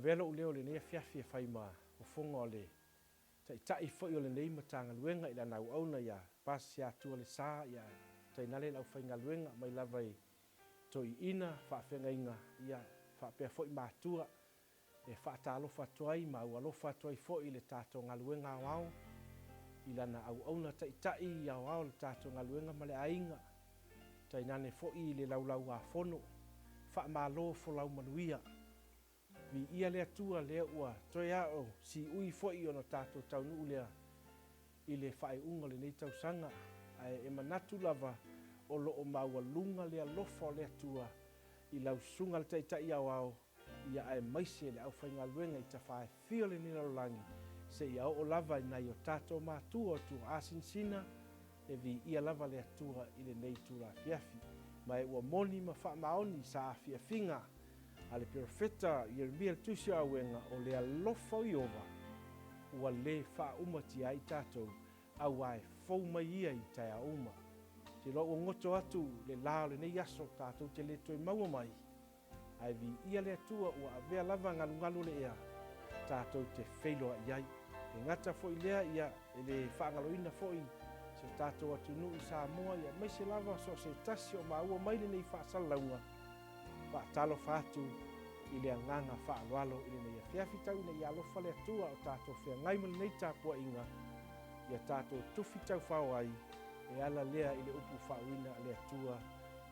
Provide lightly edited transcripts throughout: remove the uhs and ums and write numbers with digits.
velo uleo le nei Afiafi e whai ma o fonga o le tai foi o le nei matanga luenga ila nau auna ia pasi atua le saa ia tai nale lau whainga luenga mai lavai toi ina whaafenga inga ia whaapea foi mātua e whaatalofa tuai ma ua lofa tuai foi le tātou ngaluenga wao ila na au auna tai ia wao le tātou ngaluenga ma le ainga tai nane foi le laulau a fono wha malo fo lau manuia vi ia le atua le ua toi ao si ui foi ono tātou taunu lea i le whae unga le nei tausanga ai e manatu lava o loo maua lunga le alofa o le atua i lau sunga le tai au au ia ai maise le au whainga luenga i ta whae fio le nina langi se ia o lava i nai o tātou mātua o tu asinsina e vi ia lava le atua i le nei tūra Afiafi mai ua moni ma wha maoni sa Afiafinga a le profeta Yeremia le tusi auenga o le alofa o Iova ua le wha umati ai tātou au ai fau mai ia i tai a uma te lo o ngoto atu le lao le nei aso tātou te le toi maua mai ai vi ia le atua ua avea lava ngalu le ea tātou te wheiloa iai e ngata foi lea ia e le whaangaloina foi se tātou atu nui Samoa ia mai se lava so se tasi o maua mai le nei whaasalaunga whaatalo whaatu i le anganga whaaloalo i le nei Afiafi tau nei alofa le atua o tātou whea ngaima le nei tāpua inga ia tātou tufi tau whao ai e ala lea i le upu whaawina le atua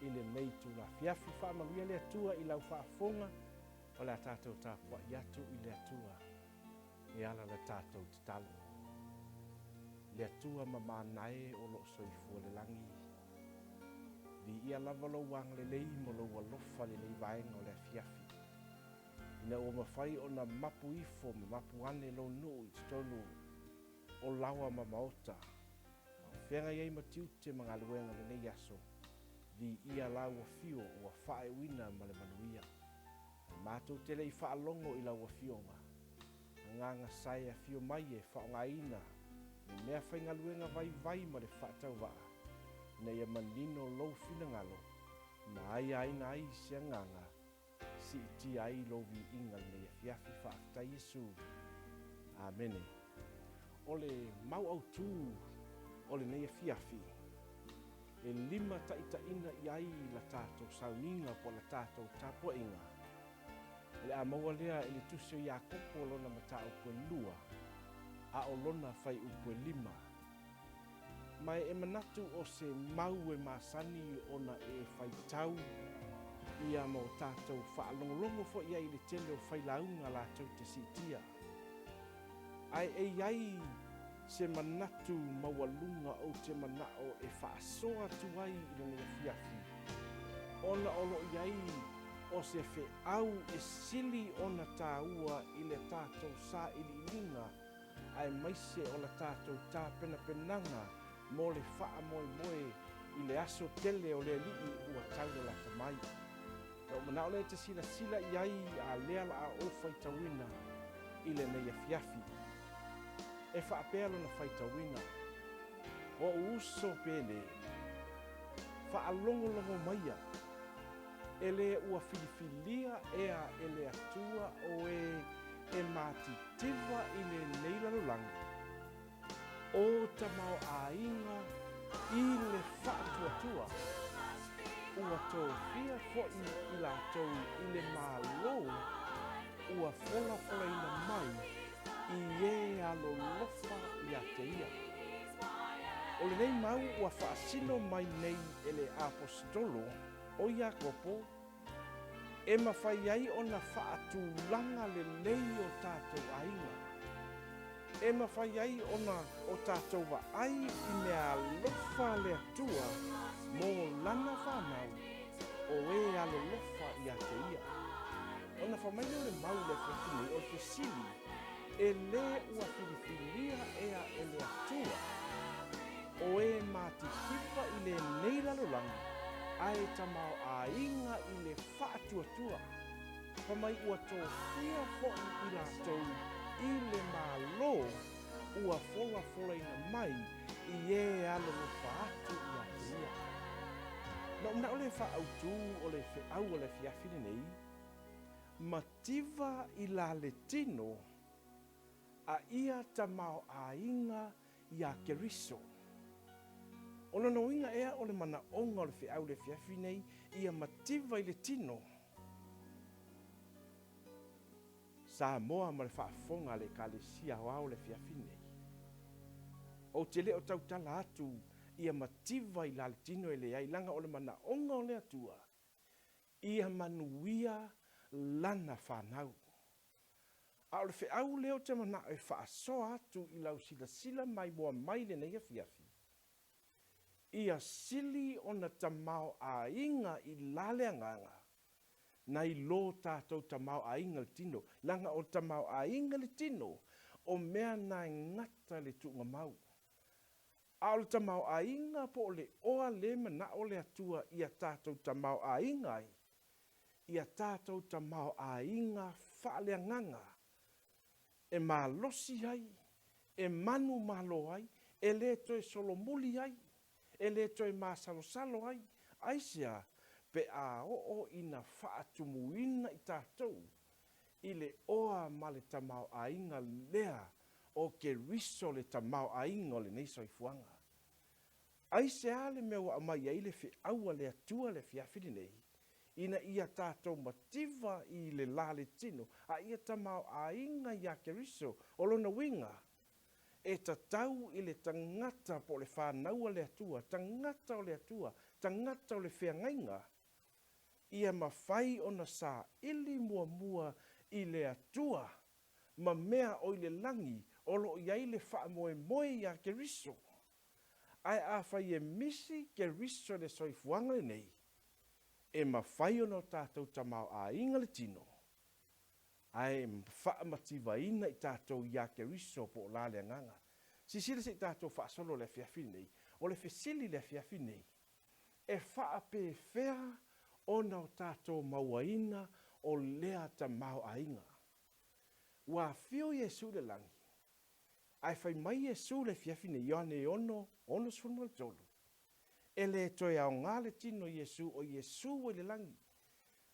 i le nei tūra Afiafi whaamaluia le atua i lau whaafonga o le tātou tāpua i atu i le atua e ala le tātou te talo le atua ma manae o lo soifua le langi vi ia lava lo wang le lei mo lo alofa le nei vaenga o le Afiafi ina o mawhai o na mapu ifo ma mapu ane lo nuu i tolu o lawa ma maota whenga iei matiute mga luenga le nei aso vi ia lawa fio ua whae wina ma le manuia mātou tele i whaalongo i lawa fionga nganga sai a fio mai e whaonga ina me mea whainga luenga vai ma le whaatau waa na ia manino lou fina ngalo ma ai aina ai se nganga si iti ai lo vi inga le Afiafi whaafta Yesu Amene o le mau au tū o le nei Afiafi e lima taitaina i ai la tātou sauninga po la tātou tāpua inga le a maua lea e le tusio i a kopo lona mata upo lua a o lona fai upo lima mai e manatu o se mau e masani ona e fai tau ia mo tātou whaalongolongo fo ia i le tele o fai launga la tau te sitia ai e iai se manatu mawalunga o te manao e whaasoa tuai i le Afiafi ona olo iai o se fe au e sili ona tāua i le tātou sa ili ilinga ai maise o la tātou tā penanga mo le wha moe i le aso tele o le lii ua taule la tamai o manao le te sila iai a lea la a o faitawina i le nei Afiafi e whaapelo na faitawina o uso pele whaalongolongo maia e le ua filifilia ea e le atua o e matitiva i le nei lalolangi o tamao ainga i le whaatuatua ua tō fia fo'i i la tau i le mālo ua fola ina mai i e alo lofa i a te ia. O le nei mau ua whaasino mai nei e le apostolo o Iakopo e mawhai ai o na whaatulanga le nei o tātou ainga. E mawhai ai o na o tātou wa ai i mea lofa le atua mō lana whanau o e alo lofa i a te ia. O na whamaina o le mau le whakini o te sili e le ua filifilia ea e le atua o e mātikipa i le nei lalolangi ai tamao a inga i le whaatuatua whamai ua tō fia fo'i i la tau i le mālo ua fola ina mai i e alo no whaatu i a te ia. Na o le whaautu o le whiau o le Afiafi nei mativa i la le tino a ia tamao ainga ia Keriso. O lona uinga ea o le mana onga o le whiau le whiafi nei ia mativa i le tino. Sa moa ma le whaafonga le kalesia wao le whiafi nei. O te leo tautala atu ia mativa i la le tino e le ailanga o le mana onga o le atua. Ia manuia lana whanau. A o le whiau leo te mana e whaaso atu i lau sila mai moa mai le nei a whiafi. Ia sili o na tamao a inga i lale anganga. Na i lo tātou tamao a inga le tino. Langa o tamao a inga le tino. O mea na ngata le tunga mau. A o le tamao a inga po o le oa le mana o le atua ia tātou tamao a inga ai. Ia tātou tamao a inga whaale anganga. E malosi ai. E manu malo ai. E le toe solomuli ai. E le toi māsalo-salo ai, aisia, pe a o ina whaatumuina i tātou, i le oa ma le tamao ainga lea o ke riso le tamao ainga o le neiso i fuanga. Aisia le mea wa amai ai le whiaua le atua le whiawhiri nei, ina ia tātou mativa i le la le tino, a ia tamao ainga ia ke riso o lona winga, e tatau i le tangata po le whānaua le atua, tangata o le atua, tangata o le whiangainga, ia mawhai o na sā ili mua i le atua, ma mea o i le langi, o lo iai le wha moe ia ke riso. Ai a whai e misi ke riso le soifuanga le nei, e mawhai o no tātou tamau a inga le tino. Ai whaamativa ina i tātou ia ke riso po la le nganga. Sisile se tātou whaasolo le whiawhi nei, o le whesili le whiawhi nei. E whaape whea o nau tātou mauaina o lea ta mau ainga. Wa whio Jesu le langi. Ai whai mai Jesu le whiawhi nei, Ioane ono sunu al tolu. E le toi au ngā le tino Jesu o Jesu o le langi.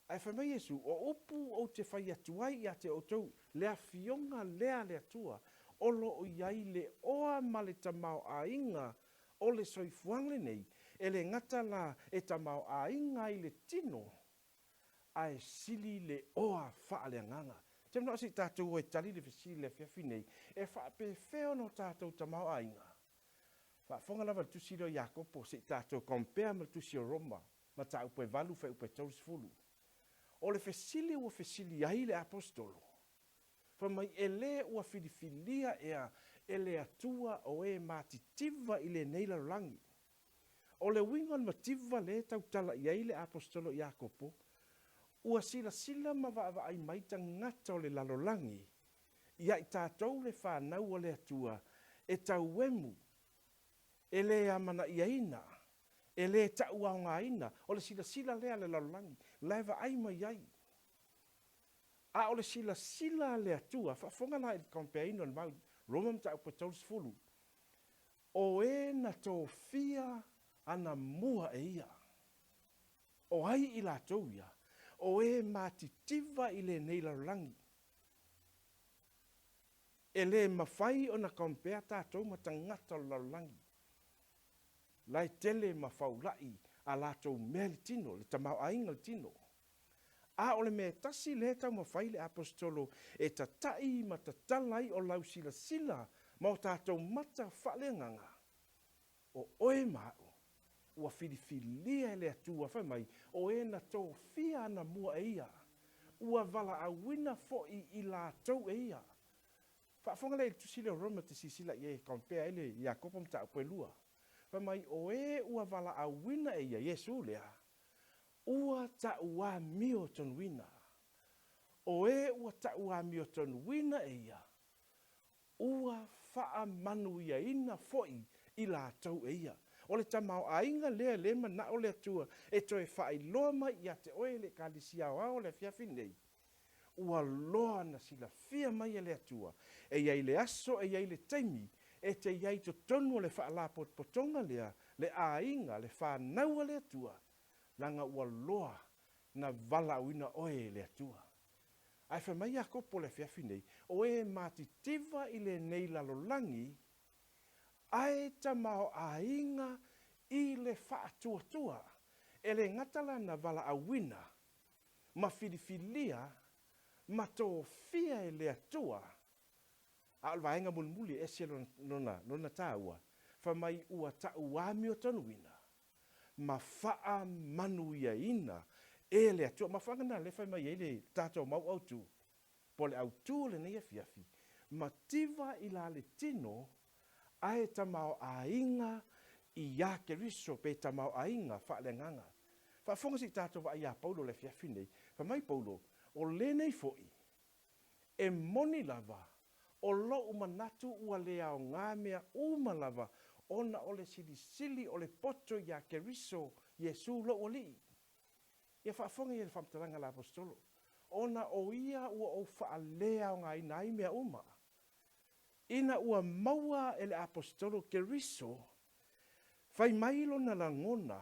Ai whai mai Jesu, o upu o te whai atuai i a te otou, lea fionga lea le atua, o lo o iai le oa ma le tamau a inga, o le soifuangle nei, e le ngata la e tamau a inga i le tino, ai sili le oa wha le nganga. Te mna si tātou e tali le whisili le whiawhi nei, e wha pe wheo no tātou tamau a inga. Wha whonga lava tusi lo Iakopo, si tātou kompea ma tusi o Roma, ma tā upe valu whai upe tauris fulu. O le fesili ua fesili ai le apostolo. Fa mai ele ua filifilia ea ele atua o e matitiva i le neila rangi. O le wingon mativa le tautala i ai le apostolo Iakopo, ua sila ma va ai maita ngata o le lalolangi, ia i tātou le whanau o le atua, e tau emu, ele amana i aina, ele tau au ngā ina, o le sila lea le lalolangi, laiva ai mai ai. A o le sila le atua, whafonga la i kompeaino na mau, Roma mta upa tauris fulu. O e na tō fia ana mua e ia. O ai i la tau ia, o e matitiva i le nei larangi. E le mawhai o na kompea tātou matangata o larangi. Lai tele mawhaulai a la tau mea le tino, le tamau ainga le tino. A o le mea tasi le tau mawhai le apostolo e tatai ma tatalai o lau sila ma o tātou mata whalenganga. O oe mao, ua filifilia le atua whai mai, o e na tō fia na mua e ia. Ua vala a wina fo i la tau e ia. Whafonga le tusile o Roma te sisila i e kompea ele i a kopam ta upe lua. Whai mai o e ua vala a wina e ia, Jesu lea. Ua ta ua mio ton wina. O e ua ta ua mio ton wina e ia. Ua faa manu ia ina foi i la tau e ia. O le tamau a inga lea le mana o le atua e toi faa i loa mai ia te oe le kalisia o le fiafi nei. Ua loa na sila fia mai le atua. E iai le aso, e iai le taimi, e te iai to tonu le faa la potonga lea, le a inga, le faa naua le atua. Langa ua loa na vala uina oe le atua. Ai whamai a kopo le Afiafi nei, o e matitiva i le nei lalolangi, ai ta mao a inga i le whaatua, e le ngatala na vala a wina, ma filifilia, ma tō fia e le atua, a alwaenga mulmuli e se nona tāua, whamai ua tau wami o tonu wina, ma faa manu ia ina, e le atua, ma whangana le whamai e le tātou mau autu, po le autu le nei Afiafi, ma tiva i la le tino, ae tamau a inga, i a keriso pe tamau a inga, wha le nganga. Wha whonga si tātou wa ia Paulo le Afiafi nei, whamai Paulo, o le nei foi, e moni lava, o lo umanatu ua lea o ngā mea uma lava, ona o le sili o le poto ia keriso, Yesu lo o li. Ia whaafonga i le whamtaranga la apostolo. Ona o ia ua o whaalea o ngā inai mea uma. Ina ua maua e le apostolo keriso, whai mai lona langona,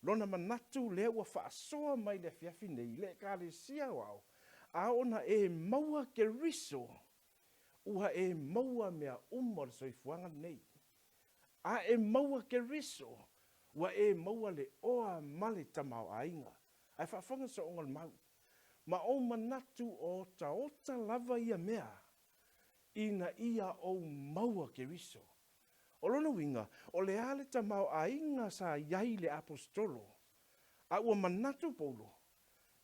lona manatu lea ua whaasoa mai le Afiafi nei, le kāle sia wau, a ona e maua keriso, ua e maua mea uma le soifuanga nei. A e maua keriso, ua e maua le oa male tamau ainga. Ai whaafonga sa ongal mau. Ma o manatu o ota lava ia mea, ina ia o maua keriso. O lona winga, o le ale tamau ainga sa iai le apostolo, a ua manatu Paulo,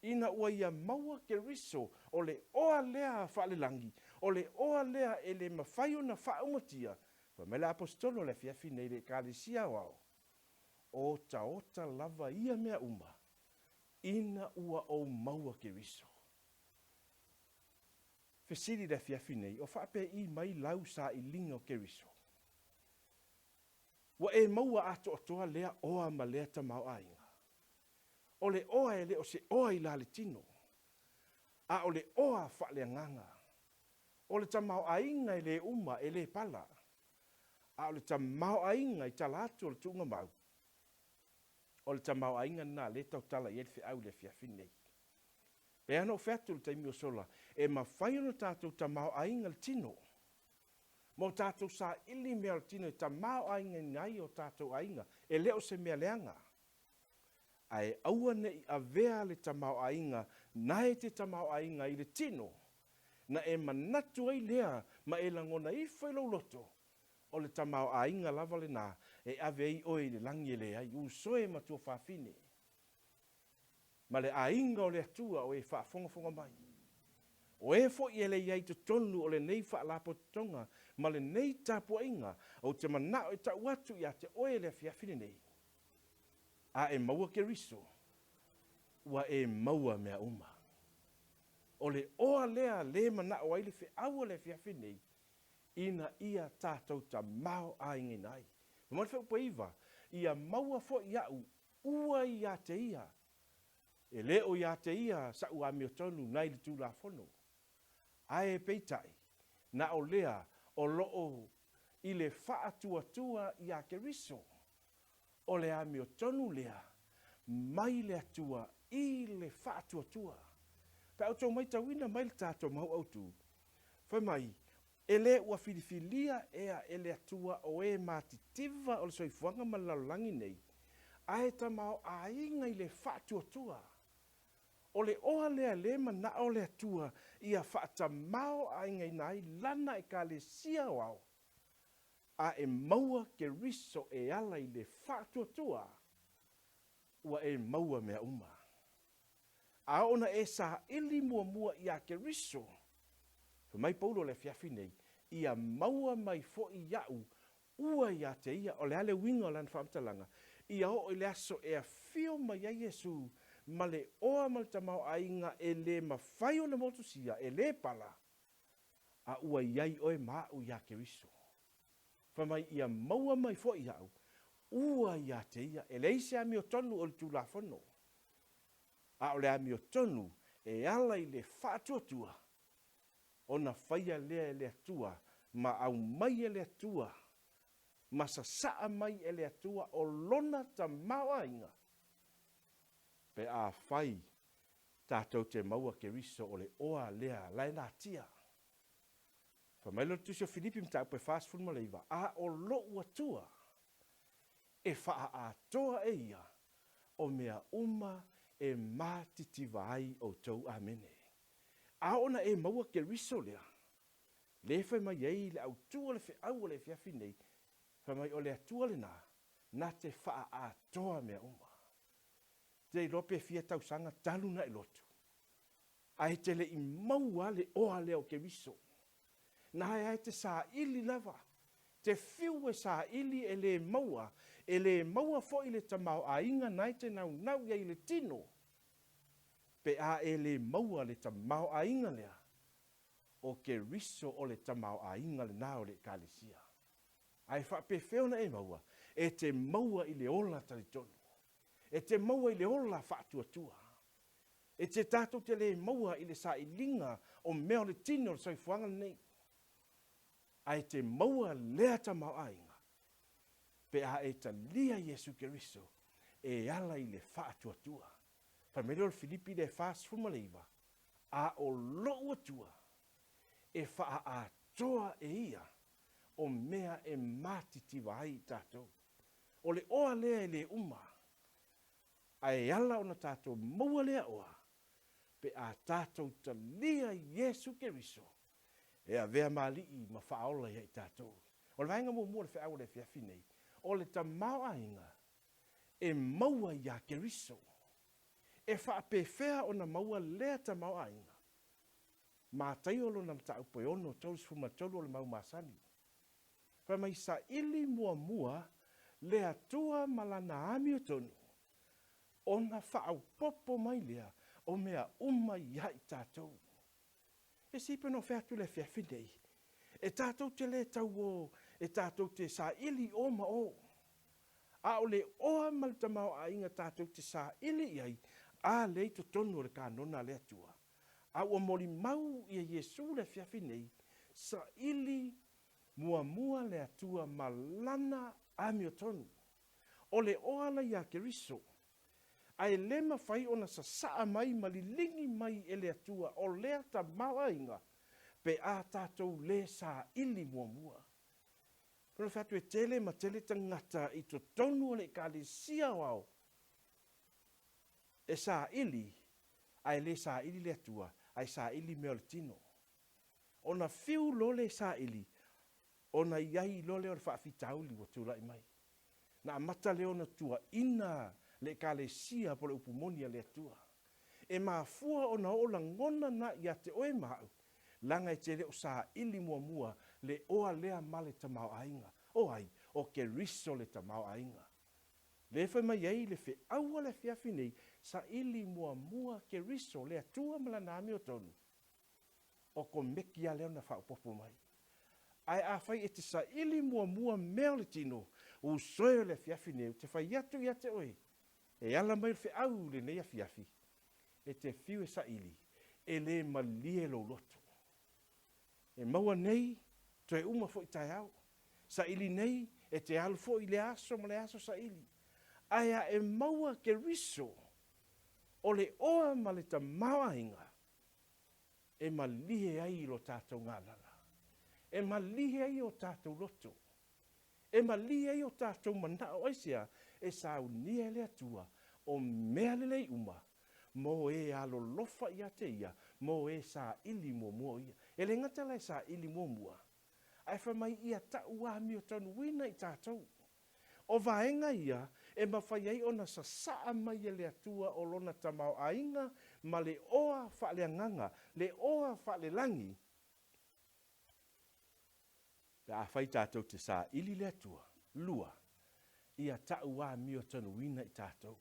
ina ua ia maua keriso, o le oa lea whaalelangi, o le oa lea e le mawhaio na whaaumatia, me le apostolo le Afiafi nei le kālesia wao, o ota lava ia mea uma, ina ua o maua keriso. Fesiri le Afiafi nei, o whaape i mai lau sa i linga o keriso. Wa e maua ato atoa lea oa ma lea tamau ainga. O le oa e le o se oa i la le tino. A o le oa whaale nganga. O le tamau ainga e le uma e le pala. A o le tamau ainga i tala atu o le tunga mau. O le tamau ainga na le tau tala i elfe au le Afiafi nei. Pe ana o fetu le taimi o sola, e mawhai ono tātou tamau ainga le tino. Mo tātou sa ili mea le tino, e tamau ainga ngai o tātou ainga, e leo se mea leanga. Ai aua nei a vea le tamau ainga, nae te tamau ainga i le tino, na e manatu ai lea, ma e langona i whailo loto, o le tamau ainga lava le nā, e ave ai oi le langi e le ai, usoe matua whawhine. Ma le ainga o le atua o e whaafonga mai. O e fo i ele iai te tonu o le nei whaalapo tonga, ma le nei tapu inga, o te manao e tau atu i a te oe le Afiafi nei. A e maua keriso, ua e maua mea uma. O le oa lea le manao ai le fe aua le Afiafi nei, ina ia tātou ta mao a ingi nai. Ma le whaupa iwa, ia maua fo i au, ua i a te ia. E leo i a te ia sa ua mio tonu nai le tū la fono. Ae peitai, na o lea o loo i le whaatua i a keriso. O le a mio tonu lea, mai le atua i le whaatua. Pe au tau mai tawina mai le tātou mau autu. Whai mai, e le ua filifilia ea e le atua o e matitiva o le soifuanga malalangi nei. Ae tamau a inga i le whaatua. O le oa lea le mana o le atua ia whaata mao a ingai nai lana e ka le sia wau. A e maua ke riso e ala i le whaatua ua e maua mea uma. A ona e sa ili mua i a ke riso. Mai Paulo le Afiafi nei, ia maua mai fo i iau ua i a te ia o le ale winga o lan whaamtalanga. Ia o le aso e a fio mai a Yesu ma le oa mal tamau ainga e le mawhai o na motusia e le pala a ua iai oe maa u ia keriso. Whamai ia maua mai fo i au, ua ia te ia e le ise ami o tonu o le tū la whano. A o le ami o tonu e ala i le whaatuatua o na whaia lea e le atua ma au mai e le atua ma sa saa mai e le atua o lona ta mau ainga. Pe a whai tātou te maua ke riso o le oa lea lai nā tia. Whamai lo tusio Filipi mta upe fast food maleiva, a o lo ua tua, e wha a toa e ia, o mea uma e mātiti vai o tau amene. A ona e maua ke riso lea, le whai mai ei le au tua le au le fiafi nei, whamai o le atua le nā te wha a toa mea uma. Te lope fia tau sanga talu na e lotu. Ai te le I maua le oa leo ke riso. Na ai te sa ili lava. Te fiu e sa ili e le maua fo i le tamau a inga nai te nau ia i le tino. Pe a e le maua le tamau a inga lea. O ke riso o le tamau a inga le nao le kalesia. Ai wha pe feona e maua. E te maua I le ola talitonu. E te maua I le ola whaatua. E te tātou te le maua I le sa ilinga o mea le tino o soifuanga nei. Ai te maua lea ta mau ainga. Pe a e ta lia Yesu Keriso e ala I le whaatua. Pa mele o Filipi le fast fumaleiva. A o loo atua. E wha a toa e ia. O mea e matiti vai tātou. O le oa lea e le uma. Ai ala ona tātou maua lea oa. Pe a tātou ta lia Yesu Keriso. E a vea mali I ma whaola ia I tātou. O le vainga mua le whaau le fiafi nei. O le ta maua inga. E maua ia Keriso. E whaapewhea o na maua lea ta maua inga. Ma taiolo na mta upo ono tolus fuma tolu o le mau masani. Wha mai sa ili mua lea tua malana ami o tonu. Ona whaau popo mai lea o mea uma ia I tātou. E sipe no whea tu le whiawhi nei. E tātou te le tau o, e tātou te sa ili o ma o. A o le oa malta mau a inga tātou te sa ili iai, a le to tonu le kānona le atua. A o mori mau I Yesu le whiawhi nei, sa ili mua le atua malana ami o tonu. O le oa la ia Keriso. Ai lema fai ona sa saa mai malilingi mai e le atua o lea ta mawainga pe a tātou le sa ili mua. Pero fatu e tele ma tele tangata I to tonu le kale sia wao. E sa ili, ai le sa ili le atua, ai sa ili mea le tino. Ona fiu lo le sa ili, ona iai lo le o le whaafitauli wa tula I mai. Na amata le ona tua ina le kalesia po le upumonia le atua. E mafua o na ola ngona na ia te oe mau. Langa I te leo sa ili mua le oa lea male tamau ainga. O ai, o ke riso le tamau ainga. Le whai mai ei le whi aua le whiawhi nei sa ili mua ke riso le atua mala nami o tonu. O ko meki a leo na whaupopo mai. Ai a whai e te sa ili mua mea le tino. U soe le whiawhi nei, te whai atu ia te oe. E ala mai le au le nei a fiafi. E te fiu e sa ili. E le malie lo loto. E maua nei, to e uma fo I tai au. Sa ili nei, e te alu fo I le aso ma le aso sa ili. Aia e maua ke riso. O le oa ma le ta maua inga. E malie ai lo tātou ngālala. E malie ai o tātou loto. E malie ai o tātou manao aisia. E sa unia le atua o mea lelei uma mo e alo lofa ia te ia mo e sa ili mua ia e le ngata lai sa ili mua ai whamai ia ta ua mi o tonu wina I tātou o vaenga ia e mawhai ai ona sa saa mai le atua o lona tamau ainga ma le oa whaaleanganga le oa whaalelangi pe a whai tātou te sa ili le atua lua ia tau a mio tonu wina I tātou.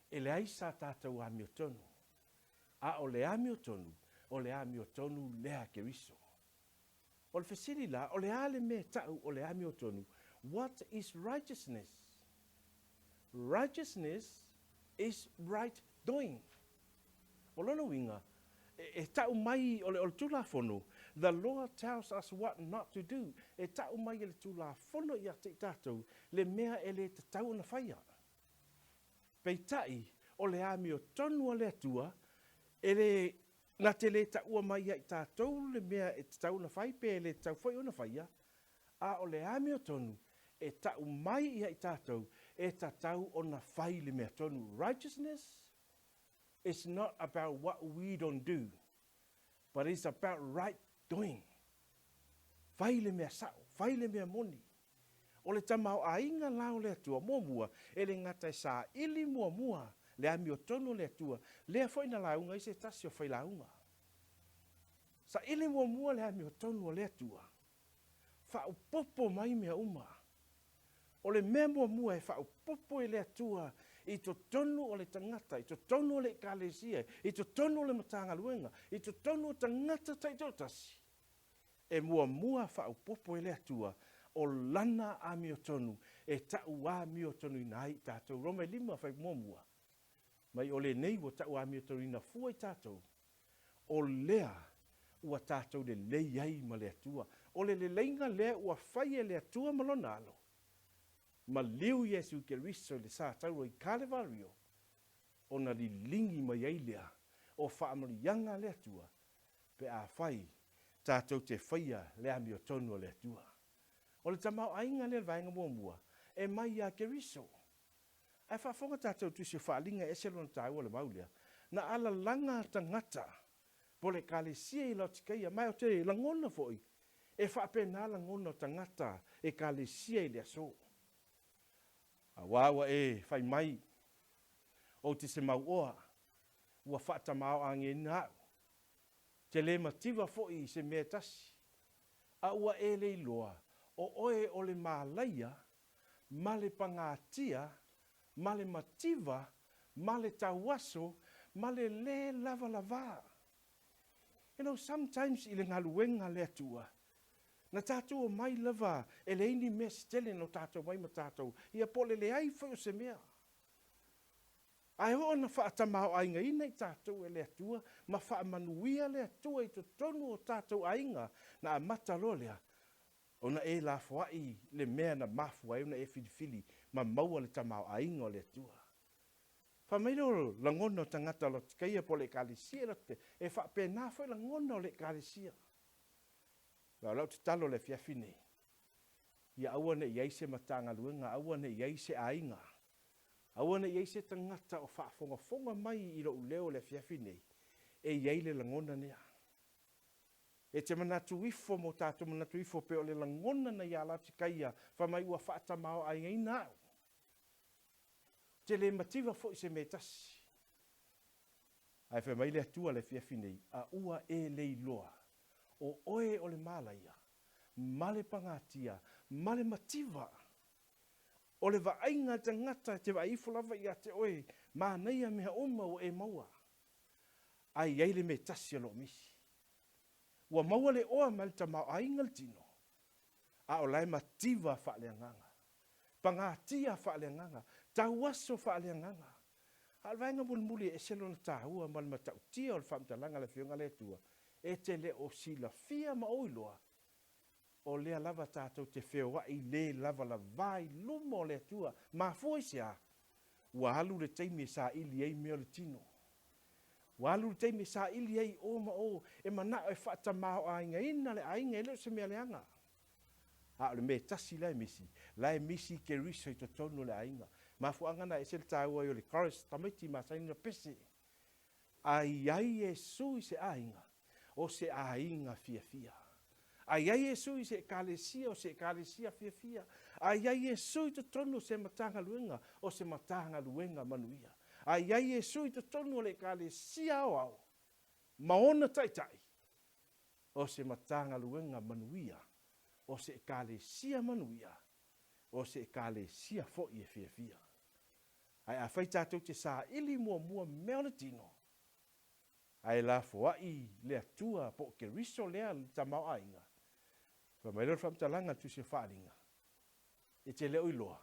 E le aisa tātou a mio tonu. A o le a mio tonu lea Keriso. O le whesiri la, o le a le me tau o le a mio tonu. What is righteousness? Righteousness is right doing. O lono winga, e tau mai o le tula fono. The Lord tells us what not to do. E tau mai le tula fono ia te tātou, le mea e le te tau na whaia. Pei tai, o le ami o tonu o le atua, Ele na te le ta ua mai ai tātou le mea e te tau na whai pe le tau whai o na whaia. A o le ame o tonu e tau mai i ai tātou e tātou o na whai le mea tonu. Righteousness is not about what we don't do, but it's about right doing. Whai le mea sao, whai le mea moni. O le tamau a inga lao le atua mua e le ngata sa ili mua le ami o tonu le atua le foi na launga i se tasi o whai launga. Sa ili mua le ami o tonu le atua. Fa upopo mai mea uma. O le mea mua e fa upopo e le atua i to tonu o le tangata, i to tonu o le kalesia, i to tonu o le matanga luenga, i to tonu o tangata taitotasi. E mua fa upopo e le atua o lana a mi o tonu, e tau a mi o tonu ina ai tātou. Roma lima whai mua. Mai o le nei o tau a mi o tonu ina fua i tātou. O lea ua tātou le lei ai ma le atua. O le leinga lea ua whai e le atua malona alo. Ma liu Yesu ke riso le sa tau i Kalevario. O na li lingi mai ai lea. O whaamari yanga le atua. Pe a whai tātou te whaia le ami o tonu le atua. O le tamau ainga le vainga mua. E mai a ke riso. Ai whafonga tātou tu se whaalinga e se lona tāu o le maulea. Na ala langa tangata. Po le kale sia i lautikeia. Mai o te langona foi. E whaapena langona tangata. E kale sia i le aso. A wawa e whai mai. O te se mau oa. Ua whaata mau ange nāu. Te le mativa foi se mea tasi. A ua e le iloa. O oe o le mālaia. Ma le pangatia. Ma le mativa. Ma le tawaso. Ma le lava. You know, sometimes i le ngaluenga le atua. Na tātou mai lava. E le ini mea stele no tātou mai ma tātou. Ia pole le ai whai o se mea. Ai ho na whaatamau ainga ina i tātou e le atua. Ma whaamanuia le atua i to tonu o tātou ainga. Na a matalolea. Ona e la fuai le mea na mafua e ona e filifili. Ma maua le tamau ainga o le atua. Whamairo langono tangata lo tikeia po le kalisia lote. E whapena fwoi langono le kalisia. Lau te talo le Afiafi nei. Ia aua ne iai se matanga luenga. Aua ne iai se ainga. Aua ne iai se tangata o whaafonga mai i lo uleo le Afiafi nei. E iai le langona nea. E te manatu ifo mo tātou manatu ifo pe o le langona na ia lau tikeia. Whamai ua whaatamao ainga inao. Te le mativa fo i se me tasi. Ai whamai le atua le Afiafi nei. A ua e le iloa. O oe o le malaia. Ma le pangatia. Ma le mativa. O le vainga te ngata te vaifo lava i a te oe. Ma neia mea uma o e maua. Ai ei le me tasi alo misi. Ua maua le oa ma le tamau ainga le tino. A o lai mativa whaaleanganga. Pangatia whaaleanganga. Tauaso whaaleanganga. A vainga muli e selo na tāhua ma le matautia o le whamtalanga le whionga le tua. E te le o sila fia ma oiloa. O lea lava tātou te wheoa i le lava la vai lumo le tua. Ma foi sia. Ua halu le teimi sa ili ei meo le tino. Ua halu le teimi sa ili ei o ma o. E mana e whata mao ainga ina le ainga e leo se mea leanga. A le me tasi lai misi. Lai misi ke riso i to tono le ainga. Ma fuangana e sel tāua i o le chorus tamiti ma saini na pese. Ai ai e sui se ainga. O se ainga fia. Ai ai e sui se kalesia o se kalesia fia. Ai ai e sui to tono se matanga luenga o se matanga luenga manuia. Ai ai e sui to tono le kalesia o au. Maona taitai. O se matanga luenga manuia. O se kalesia manuia. O se kalesia fo i fia. Ai a whai tātou te sā ili mua mea le tino. Ai la fuai le atua po ke riso lea le tamau ainga. Pa mai lor whamtalanga tu se whaaringa. E te leo iloa.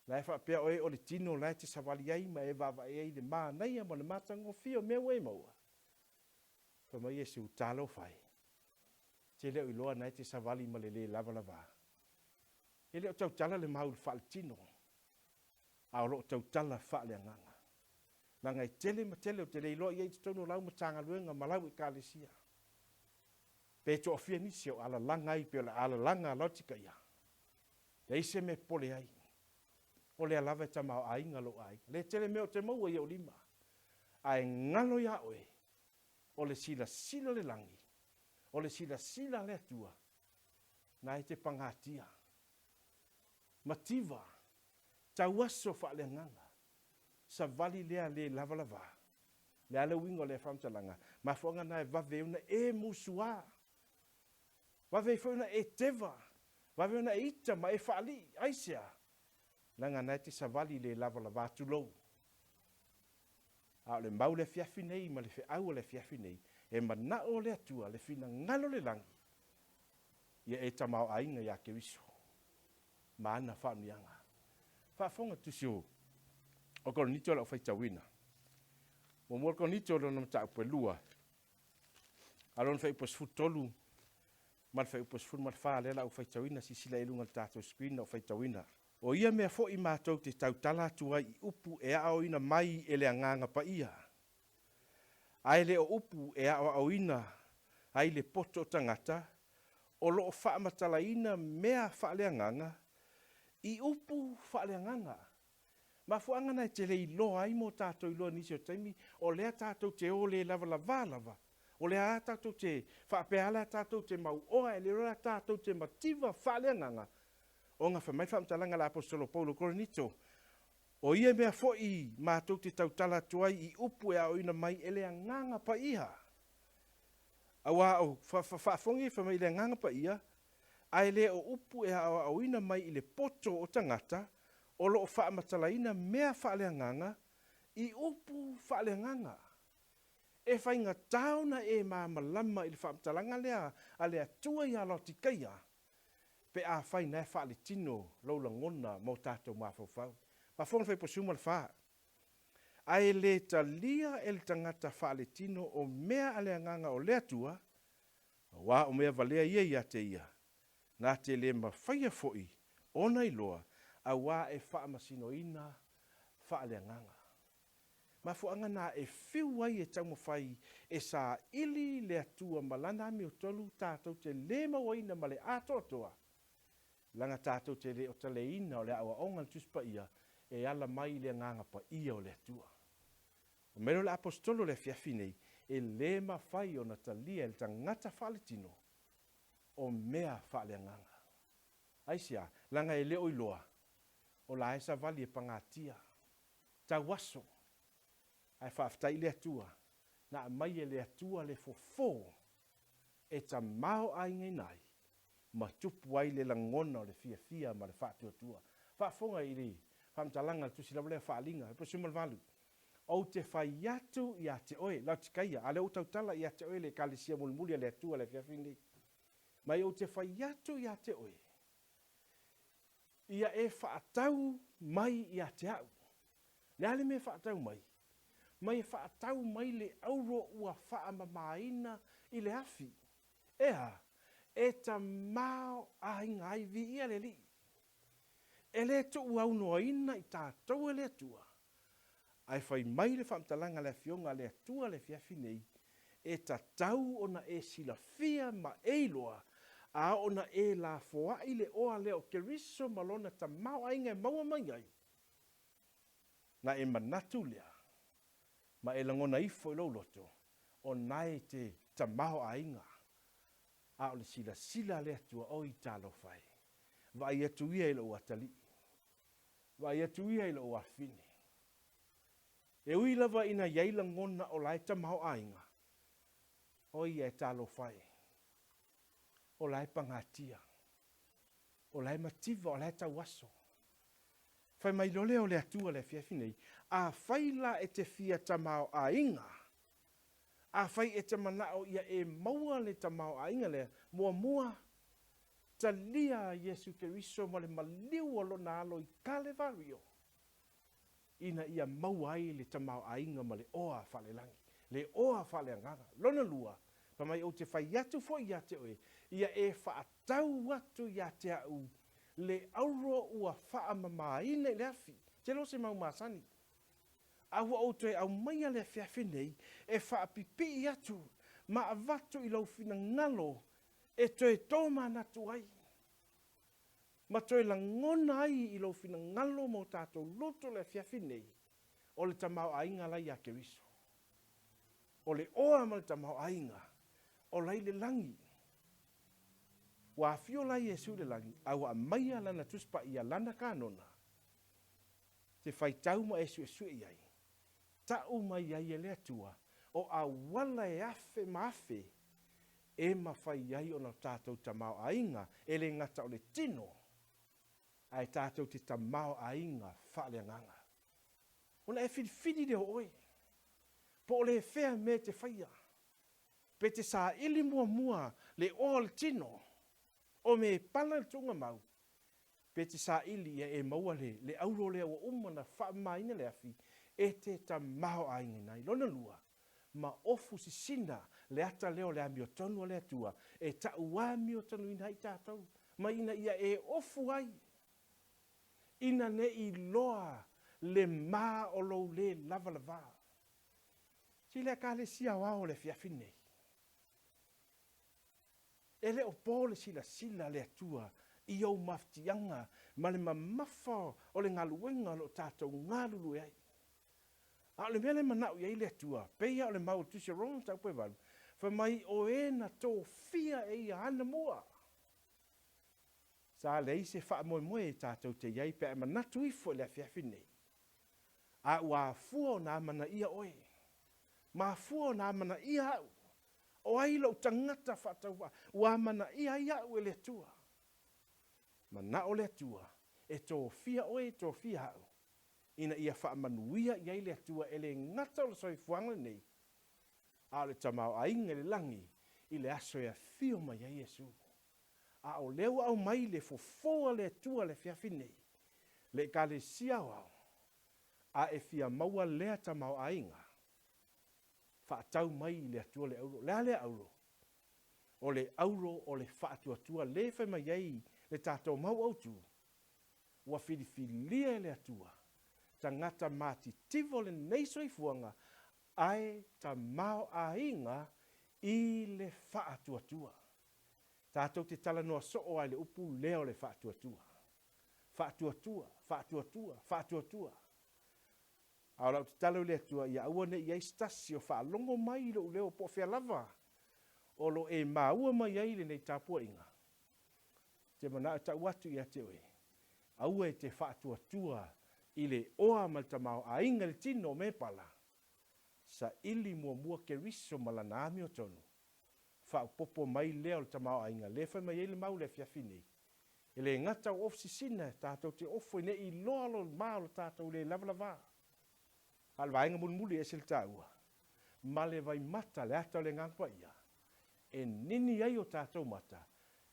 Lai whapea oe o le tino lai te sawali ai ma e wawa e le maa naia mo le matango fio mea wei maua. Pa mai e su talo whai. Te leo iloa nai te sawali ma le lava. E leo tau tala le maul whaal tino. A o lo tau tala whaale anganga. Langa i tele ma tele o te leilo i te tono lau matanga luenga malau i kālesia. Pe to ofia nisi o ala langa i pe o ala langa lotika ia. Te ise me pole ai. O le alava ta mau ainga lo ai. Le tele me o te maua i o lima. Ai ngalo ia oe. O le sila sila le langi. O le sila sila le atua. Na i te pangatia. Mativa. Tauaso fa le nganga. Sa vali lea le lava lava. Le ala wingo le whamtalanga. Ma whonga nai vave una e musua. Vave whauna e teva. Vave una e ita ma e whaali. Aisea. Langa nai te sa vali le lava lava tulou. A le mau le fiafi nei ma le fe au le fiafi nei. E mana o le atua le fina ngalo le langi. Ia e tamau ainga ia ke wiso. Ma ana whaamianga. Whafonga tusio. O kono nito la o whaitawina. Mo mua kono nito la nam ta upe lua. Alon whai upos futolu. Mal whai upos fut mal wha lela o whaitawina si sila ilunga tato screen o whaitawina. O ia mea fo i mātou te tautala tua i upu e ao ina mai e le anganga pa ia. Ai le o upu e ao ina ai le poto tangata. O lo o wha matala ina mea wha le anganga. I upu wha le anganga. Ma fuanga nei te lei loa ai mo tātou i loa nisi o taimi, o lea tātou te o le lava lava lava. O lea tātou te whaapeala tātou te mau oa, e le roa tātou te mativa whaaleanganga. O ngā whamai whamtalanga la apostolo Paulo Korinito. O ia mea fo'i mātou te tautala tuai i upu e au ina mai e lea nganga pa iha. Awa o whaafongi whamai lea nganga pa iha, ai le o upu e au ina mai i le poto o tangata, o lo whaamatalaina mea whaaleanganga i upu whaaleanganga. E whainga tauna e māmalama i le whaamatalanga lea a lea tua i alotikaia. Pe a whaina e whaale tino laula ngona mo tātou mawhawhau. Ma whonga whai posuma le whaa. Ai le talia e le tangata whaale tino o mea aleanganga o lea tua, wa o mea valea ia te ia. Nā te le mawhaia fo'i, ona i loa, a wā e whaamasino ina whaaleanganga. Ma fuanga nā e whiu ai e tau mawhai e sa ili le atua malana mi o tolu tātou te le mawaina ma le atoa. Langa tātou te le o tale ina o le awa onga tuspa ia e ala mai le nganga pa ia o le atua. O mero le apostolo le fiafi nei e le mawhai o na talia le tangata whaletino o mea whaaleanganga. Aisia, langa e leo iloa. O la esa vali e pangatia. Ta waso. Ai whaaftai le atua. Na mai e le atua le fofo. E ta mao ai ngai nai. Ma tupu ai le langona o le fia ma le whaatua tua. Whaafonga i ri. Whaamtalanga tusi lau lea whaalinga. E posumal valu. O te whaiatu i a te oe. Lau tikaia. A le o tautala i a te oe le kalisia mulmuli a le atua le fiafini. Mai o te whaiatu i a te oe. Ia e whaatau mai i a te au. Le ale me whaatau mai. Mai e whaatau mai le auro ua whaamamaina i le afi. Ea, e ta mao a inga ai vi ia le li. E le tu au noa ina i tātou e le atua. Ai whai mai le whaamtalanga le fionga le atua le fiafi nei. E ta tau ona e sila fia ma eiloa. A ona e la foa i le oa leo ke riso malona ta mau ainga maua mai ai. Na e manatu lea. Ma e langona ifo i Lotu. O nai te ta mau ainga. A o le sila lea tua o i talo fai. Vai atu ia i lo atali. Vai atu ia i lo afini. E ui lava ina iei langona o lai ta mau ainga. O i e talo fai. O lai pangatia. O lai mativa, o lai tawaso. Whai mai lole o le atua le fiafi nei. A whaila e te fia tamau a inga. A whai e te manao ia e maua le tamau a inga le. Mua. Talia Yesu Keriso ma le maliu o lo na alo i kale vario. Ina ia maua ai le tamau a inga ma le oa whale langi. Le oa whale angara. Lona lua. Pa mai o te whai atu fo i te oe. Ia e whaatau atu i te au. Le auro ua whaamamaina i le afi. Te lo se mau masani. Aua o toi au mai le Afiafi nei, e whaapipi atu, ma avatu I lau fina ngalo, e toi tō manatu ai. Ma toi la ngona ai I lau fina ngalo mo tātou loto le Afiafi nei, o le tamau ainga lai a Keriso. O le oa ma le tamau ainga, o lai le langi. Wa fio lai Yesu le langi, au a maia lana tuspa ia lana kanona. Te whaitau ma Yesu e sui iai. Tau mai ai e lea tua, o a wala e afe ma afe, e ma whai iai o na tātou tamau ainga, e le ngata o le tino, ai tātou te tamau ainga whaale nganga. Ona e whidi de oi, po le whea me te whaia, pe te sa ili mua le o le tino, o me pala le tunga mau, pe te sa ili e maua le auro lea o umana wha maina le afi, e te tamau ainga nai, lona lua, ma ofu si sina le ata leo le amio tonu le atua, e ta ua amio tonu ina i tātou, ma ina ia e ofu ai, ina ne I loa le ma o lo le lava. Si le ka le sia wao le Afiafi nei. E le o pole sila le atua, I au maftianga, ma le mamafa o le ngaluenga lo tātou ngalulu ai. A le mele manau ia ile atua, peia o le mau tusi ronga tau pe walu, fa mai o na tō fia e ia ana mua. Sa le ise wha moe tātou te iai pe manatu ifo le Afiafi nei. A ua fua o nā mana ia oe. Ma fua o nā mana ia au. O ailo tangata whatau ua mana ia au e le atua. Mana o le atua, e tō fia oe tō fia au. Ina ia whaamanuia iai le atua e le ngata o le soifuanga nei. A le tamau ainga le langi, I le aso e a fio mai ai Yesu. A o leo au mai le fofoa le atua le Afiafi nei. Le ka le siau au. A e fia maua lea tamau ainga. Whaatau mai le atua le auro. Le auro. O le auro o le whaatuatua le whai mai ai le tātou mau autu. Ua whiriwhiria le atua. Tangata mati tivo le neisoi fuanga ai ta mau ainga I le whaatuatua. Tātou te tala noa soo ai le upu leo le whaatuatua. Whaatuatua. Aurau te tala le atua ia awane ia istasi o whaalongo mai lo leo po whea lava. O lo e maua mai ai le nei tāpua inga. Te mana ta watu ia te oe. Aua e te whaatuatua I le oa maltamau a inga le tino me pala. Sa ili mua Keriso malana ami o tonu. Wha popo mai leo le tamau a inga. Le whai mai ele mau le Afiafi nei. E le ngata o ofsi sina tātou te ofo ne I loa lo maalo tātou le lava. Alwa inga mulmuli e sil tāua. Ma le vai mata le ata le ngangpa ia. E nini ai o tātou mata.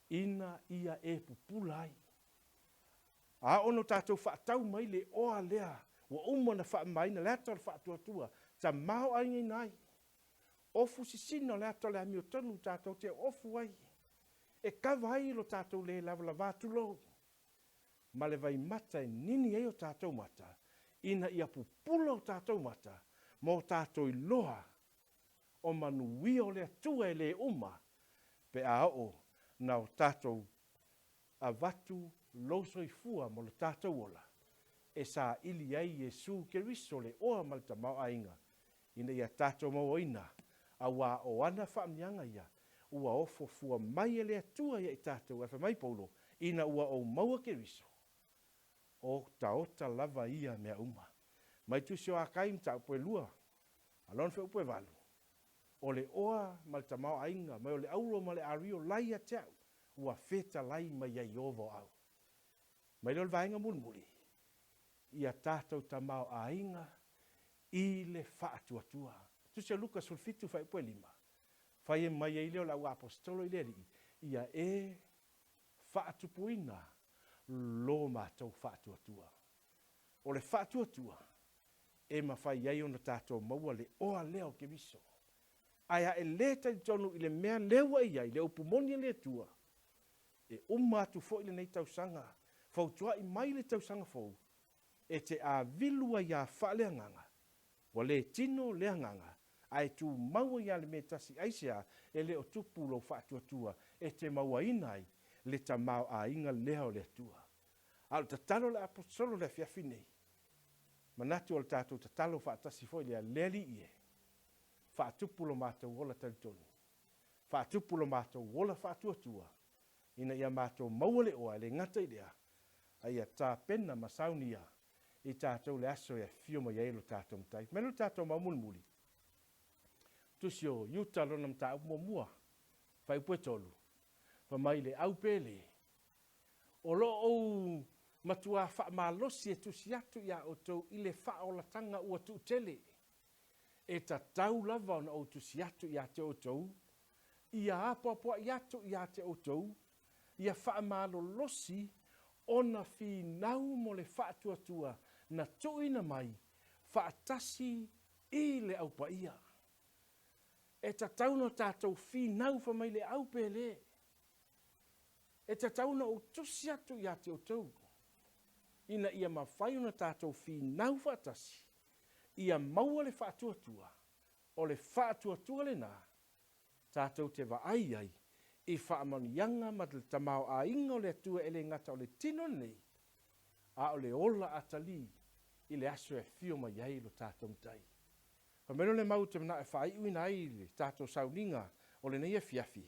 Ina ia e pupulai. A ono tātou whaatau mai le oa lea, wa umana wha maina le ato le whaatuatua, ta mau aingi nai. Ofu si sino le ato le amio tonu tātou te ofu ai. E kawa ai lo tātou le lava vātulo. Ma le vai mata e nini ei o tātou mata, ina ia pupula o tātou mata, mo tātou I loa, o manuia o le atua e le uma, pe a o na o tātou a vatu loso I fua mo le tātou ola. E sa ili ai Yesu Keriso le oa malta mau ainga. Ina ia tātou mau oina. A wā o ana whaamnianga ia. Ua ofo fua mai e le atua ia I tātou e mai paulo. Ina ua o maua Keriso. O taota lava ia mea uma. Mai tu sio a kaim tau poe lua. Alon fe upoe valu. O le oa malta mau ainga. Mai o le auro ma le ario lai a teau. Ua feta lai mai ia iovo au. Mai lol vainga mulmuli. Ia tātou tamau ainga I le whaatuatua. Tu se Luka sulfitu whai poe lima. Whai e mai e leo lau apostolo I leri. Ia e whaatupuina lo mātou whaatuatua. O le whaatuatua e ma whai ei ona tātou maua le oa leo Keriso. Aia e leta I tonu I le mea lewa I ai, le upumoni le tua. E umatu fo I le nei tausanga. Fautua I mai le tausanga fau. E te a vilua ia whaaleanganga. Wa le tino le anganga. Ai tu maua ia le me tasi aisia e le o tupu lo whaatuatua e te maua inai le ta mau a inga leo le atua. Au ta talo le apostolo le Afiafi nei. Manatu o le tātou ta talo whaatasi foi le a leri ie. Whaatupu lo mātou wola tautoni. Whaatupu lo mātou wola whaatuatua. Ina ia mātou maua le oa le ngata i lea. Ai a tā pena masaunia i tātou le aso e fioma ia ilo tātou mtai. Melo tātou maumuli. Tusio yuta lona mta mua fai puetolu fa mai le au pele o lo o matua fa malosi e tusiatu ya o tou ile fa o la tanga ua tu tele e ta tau lava na o tusiatu ya te o tou ia apo ya tu ya te o tou ia fa malolosi ona fi nau mo le fa tua na tuina mai fa tasi i le au paia. E ta tauna tātou whinau wha mai le au pele. E ta tauna o tusi atu ia te o tau. Ina ia mawhaiuna tātou whinau whatasi. Ia maua le whaatuatua. O le whaatuatua le nā. Tātou te wa ai i whaamanianga ma le tamau a inga o le atua ele ngata o le tino nei. A o le ola atali i le aso e whioma iai lo tātou mtai. Pa mero le mau te mana e whai uina ai le tātou sauninga o le nei Afiafi.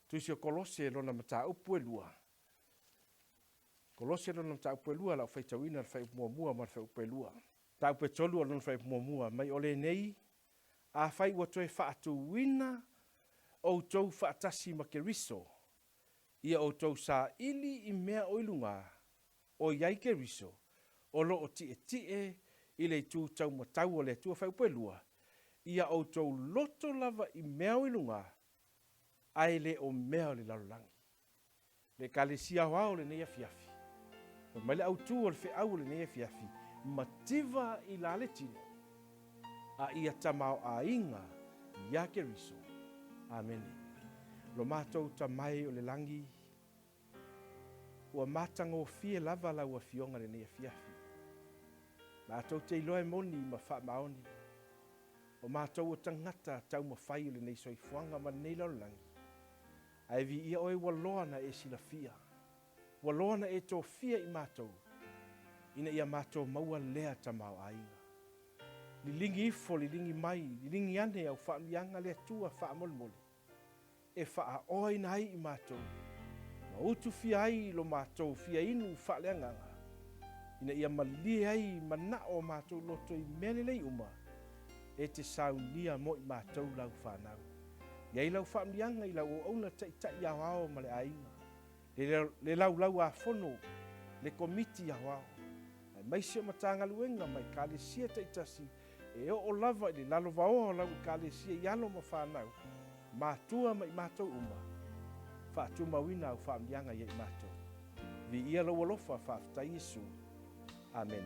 Tuisi o kolose lona mata upu e lua. Kolose lona mata upu e lua lau whaitauina le whai mua ma le whai upu e lua. Ta upu e tolu o lona whai mua mai o le nei a whai ua toe whaatu wina o tou whaatasi ma ke riso. Ia o tou sa ili i mea oilunga o iai ke riso o lo o tie i le tū tau matau o le tua whaupelua, ia o tau loto lava i mea o ilunga, ai le o mea o le lalulangi. Le kalesia wao le nei Afiafi. Mai le au tū o le whiau le nei Afiafi, mativa i la le tino, a ia tamau a inga, ia ke riso. Amen. Lo mātou tamai o le langi, ua mātango fie lava la ua fionga le nei Afiafi. Mātou te iloe moni ma wha maoni. O mātou o tangata tau ma whai le nei soifuanga ma nei laulangi. Ai vi ia oe waloana e sila fia. Waloana e tō fia i mātou. Ina ia mātou maua lea tamau ainga. Lilingi ifo, lilingi mai, lilingi ane au wha mianga lea tua wha molimoli. E wha oe nai i mātou. Ma utu fia ai lo mātou fia inu wha leanganga. Ina ia malia ai mana o mātou loto i melelei uma e te saunia mo i mātou lau whanau. Iai lau whaamianga i lau o auna tai au ao ma le ainga. Le lau a fono, le komiti au ao. Ai maisi o matanga luenga mai kālesia taitasi e o lava i le lalo vao lau i kālesia i alo ma whanau. Mātua ma i mātou uma. Whaatu mawina au whaamianga i mātou. Vi ia lau alofa whaftai Yesu. Amen.